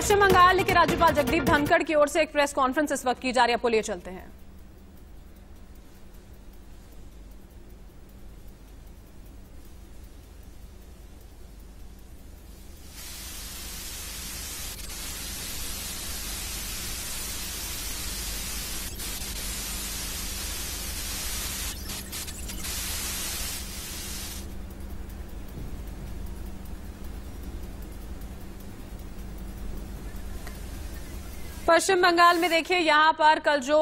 पश्चिम बंगाल के राज्यपाल जगदीप धनखड़ की ओर से एक प्रेस कॉन्फ्रेंस इस वक्त की जा रही है, आपको लिए चलते हैं। पश्चिम बंगाल में देखिए, यहां पर कल जो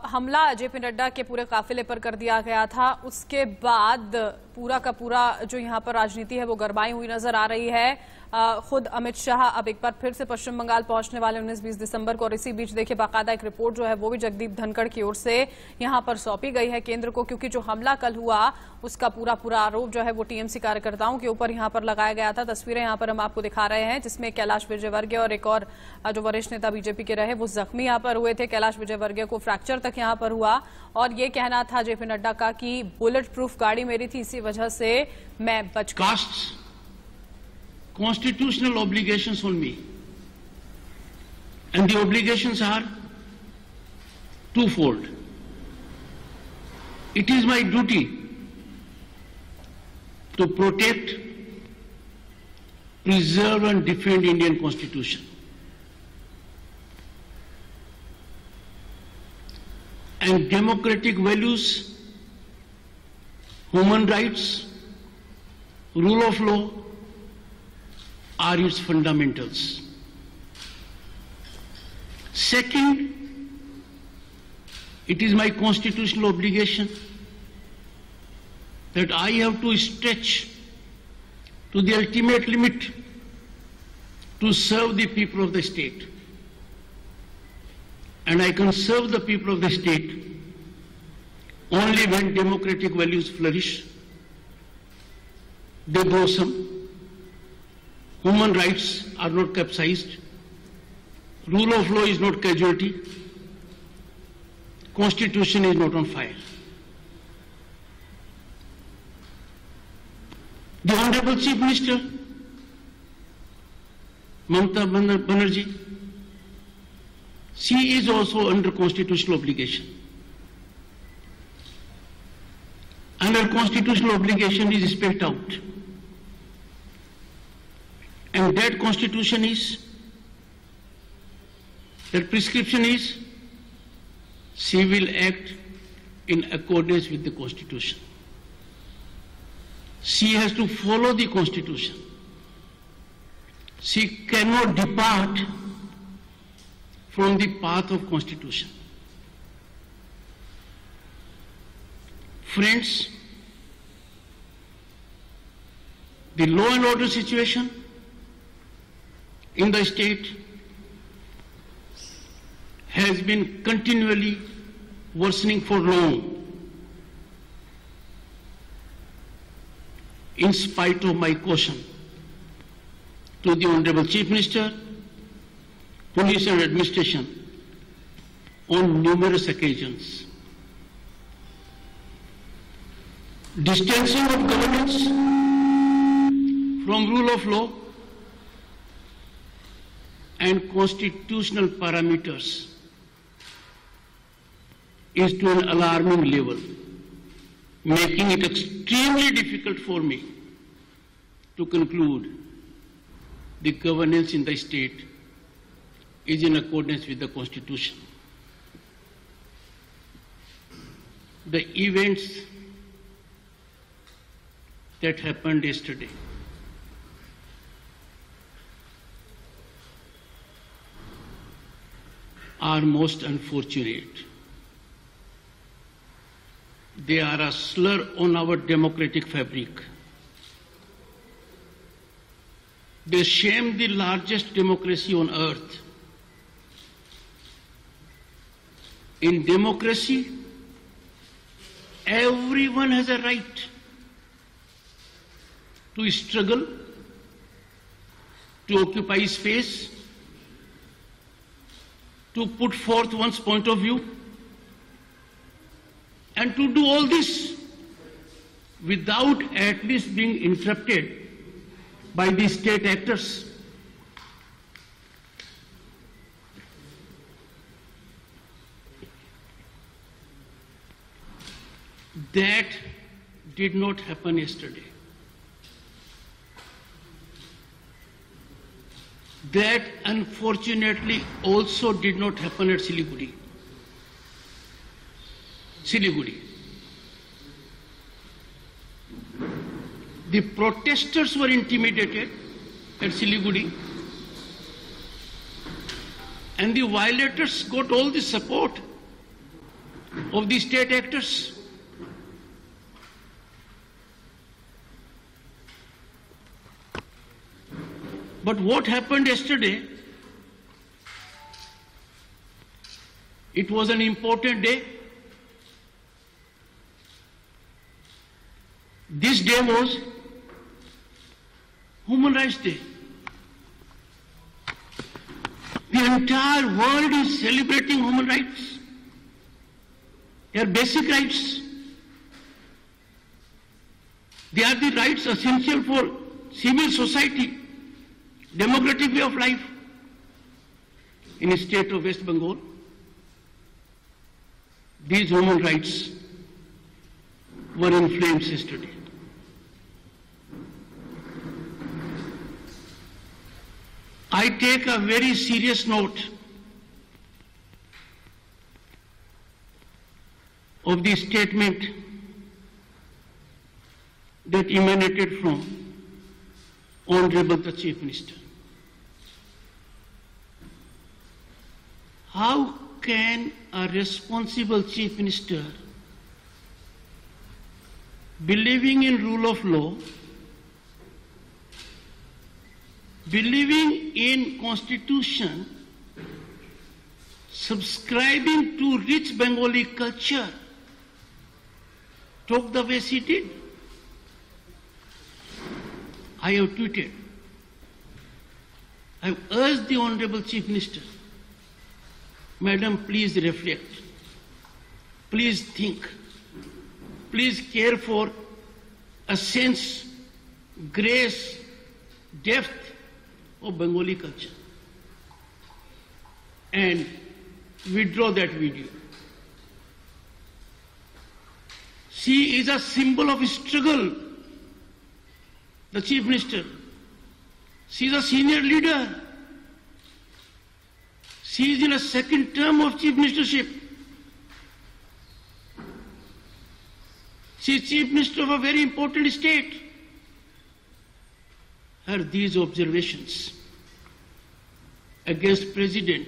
हमला जेपी नड्डा के पूरे काफिले पर कर दिया गया था, उसके बाद पूरा का पूरा जो यहां पर राजनीति है वो गरमाई हुई नजर आ रही है। खुद अमित शाह अब एक बार फिर से पश्चिम बंगाल पहुंचने वाले 19-20 दिसंबर को, और इसी बीच देखिए बाकायदा एक रिपोर्ट जो है वो भी जगदीप धनखड़ की ओर से यहां पर सौंपी गई है केंद्र को, क्योंकि जो हमला कल हुआ उसका पूरा आरोप जो है वो टीएमसी कार्यकर्ताओं के ऊपर यहां पर लगाया गया था। तस्वीरें यहां पर हम आपको दिखा रहे हैं, जिसमें कैलाश विजयवर्गीय और एक और जो वरिष्ठ नेता बीजेपी के रहे वो जख्मी यहां पर हुए थे। कैलाश विजयवर्गीय को फ्रैक्चर तक यहां पर हुआ, और ये कहना था जेपी नड्डा का कि बुलेट प्रूफ गाड़ी मेरी थी, इसी वजह से मैं बच गया। Constitutional obligations on me, and the obligations are twofold. It is my duty to protect, preserve and defend Indian Constitution, and democratic values, human rights, rule of law are its fundamentals. Second, it is my constitutional obligation that I have to stretch to the ultimate limit to serve the people of the state. And I can serve the people of the state only when democratic values flourish, they blossom, human rights are not capsized, rule of law is not casualty, constitution is not on fire. The Honorable Chief Minister, Mamata Banerjee, she is also under constitutional obligation. And her constitutional obligation is spelled out. And that constitution is, that prescription is, she will act in accordance with the constitution. She has to follow the constitution. She cannot depart from the path of constitution. Friends, the law and order situation in the state has been continually worsening for long, in spite of my caution to the Honorable Chief Minister, Police and Administration on numerous occasions. Distancing of governance from rule of law and constitutional parameters is to an alarming level, making it extremely difficult for me to conclude the governance in the state is in accordance with the Constitution. The events that happened yesterday are most unfortunate. They are a slur on our democratic fabric. They shame the largest democracy on earth. In democracy, everyone has a right to struggle, to occupy space, to put forth one's point of view, and to do all this without at least being interrupted by the state actors. That did not happen yesterday. That unfortunately also did not happen at Siliguri. The protesters were intimidated at Siliguri, and the violators got all the support of the state actors. But what happened yesterday, it was an important day. This day was Human Rights Day. The entire world is celebrating human rights, their basic rights. They are the rights essential for civil society, democratic way of life. In the state of West Bengal, these human rights were in flames yesterday. I take a very serious note of the statement that emanated from Honorable the Chief Minister. How can a responsible Chief Minister, believing in rule of law, believing in Constitution, subscribing to rich Bengali culture, talk the way she did? I have tweeted. I have urged the Honorable Chief Minister, Madam, please reflect. Please think. Please care for a sense, grace, depth of Bengali culture, and withdraw that video. She is a symbol of struggle, the Chief Minister. She is a senior leader. She is in a second term of Chief Ministership. She is Chief Minister of a very important state. Her these observations against President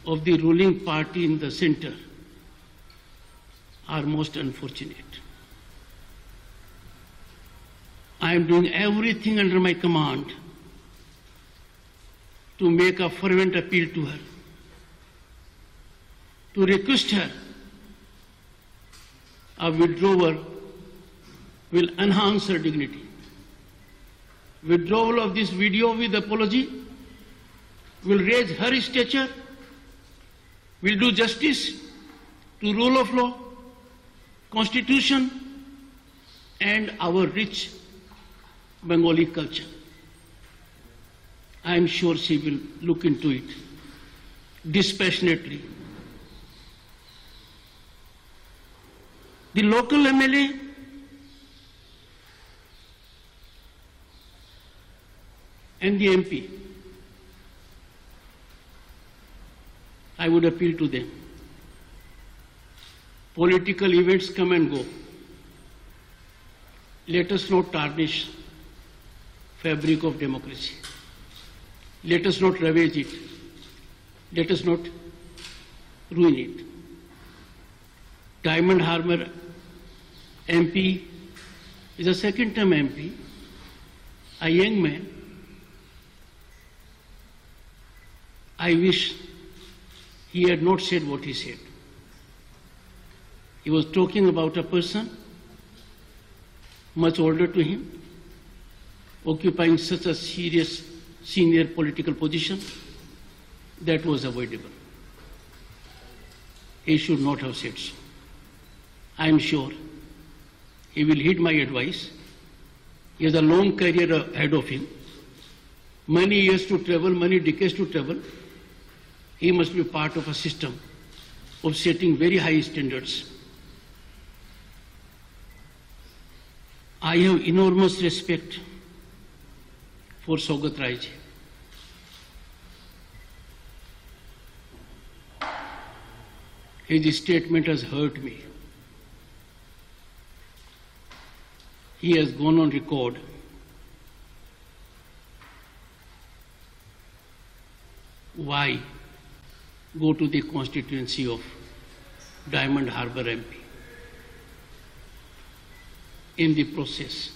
of the ruling party in the center are most unfortunate. I am doing everything under my command to make a fervent appeal to her, to request her. A withdrawal will enhance her dignity. Withdrawal of this video with apology will raise her stature, will do justice to rule of law, Constitution, and our rich Bengali culture. I am sure she will look into it dispassionately. The local MLA and the MP, I would appeal to them. Political events come and go. Let us not tarnish fabric of democracy. Let us not ravage it. Let us not ruin it. Diamond Harbour MP is a second-term MP, a young man. I wish he had not said what he said. He was talking about a person much older to him, occupying such a serious senior political position. That was avoidable. He should not have said so. I am sure he will heed my advice. He has a long career ahead of him, many years to travel, many decades to travel. He must be part of a system of setting very high standards. I have enormous respect for Saugat Rai ji. His statement has hurt me. He has gone on record why go to the constituency of Diamond Harbour MP. In the process,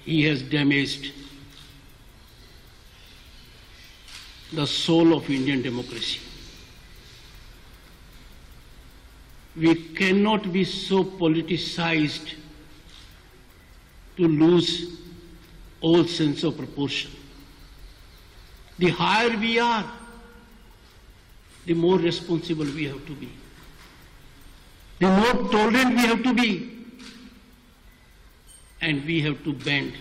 he has damaged the soul of Indian democracy. We cannot be so politicized to lose all sense of proportion. The higher we are, the more responsible we have to be. The more tolerant we have to be. And we have to bend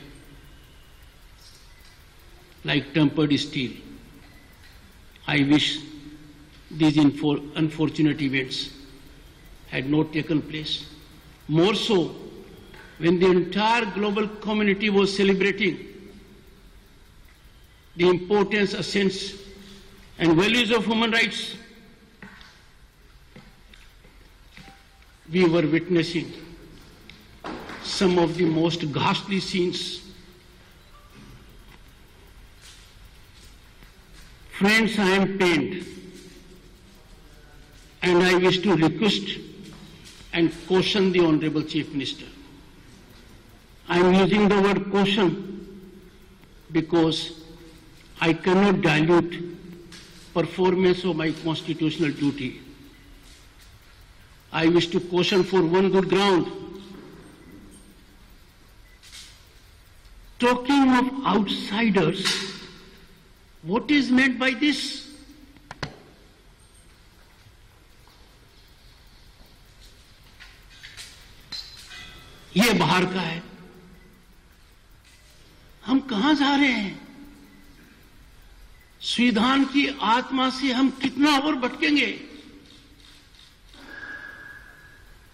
like tempered steel. I wish these unfortunate events had not taken place. More so, when the entire global community was celebrating the importance, essence, and values of human rights, we were witnessing some of the most ghastly scenes. Friends, I am pained, and I wish to request and caution the Honorable Chief Minister. I am using the word caution because I cannot dilute performance of my constitutional duty. I wish to caution for one good ground. Talking of outsiders, what is meant by this? ये बाहर का है. हम कहां जा रहे हैं? संविधान की आत्मा से हम कितना और भटकेंगे?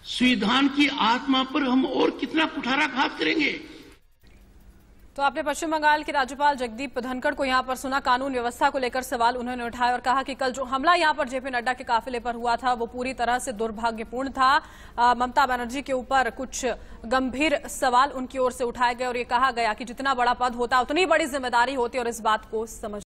संविधान की आत्मा पर हम और कितना कुठाराघात करेंगे? तो आपने पश्चिम बंगाल के राज्यपाल जगदीप धनखड़ को यहां पर सुना. कानून व्यवस्था को लेकर सवाल उन्होंने उठाए और कहा कि कल जो हमला यहां पर जेपी नड्डा के काफिले पर हुआ था वो पूरी तरह से दुर्भाग्यपूर्ण था. ममता बनर्जी के ऊपर कुछ गंभीर सवाल उनकी ओर से उठाए गए और ये कहा गया कि जितना बड़ा पद होता उतनी बड़ी जिम्मेदारी होती और इस बात को समझ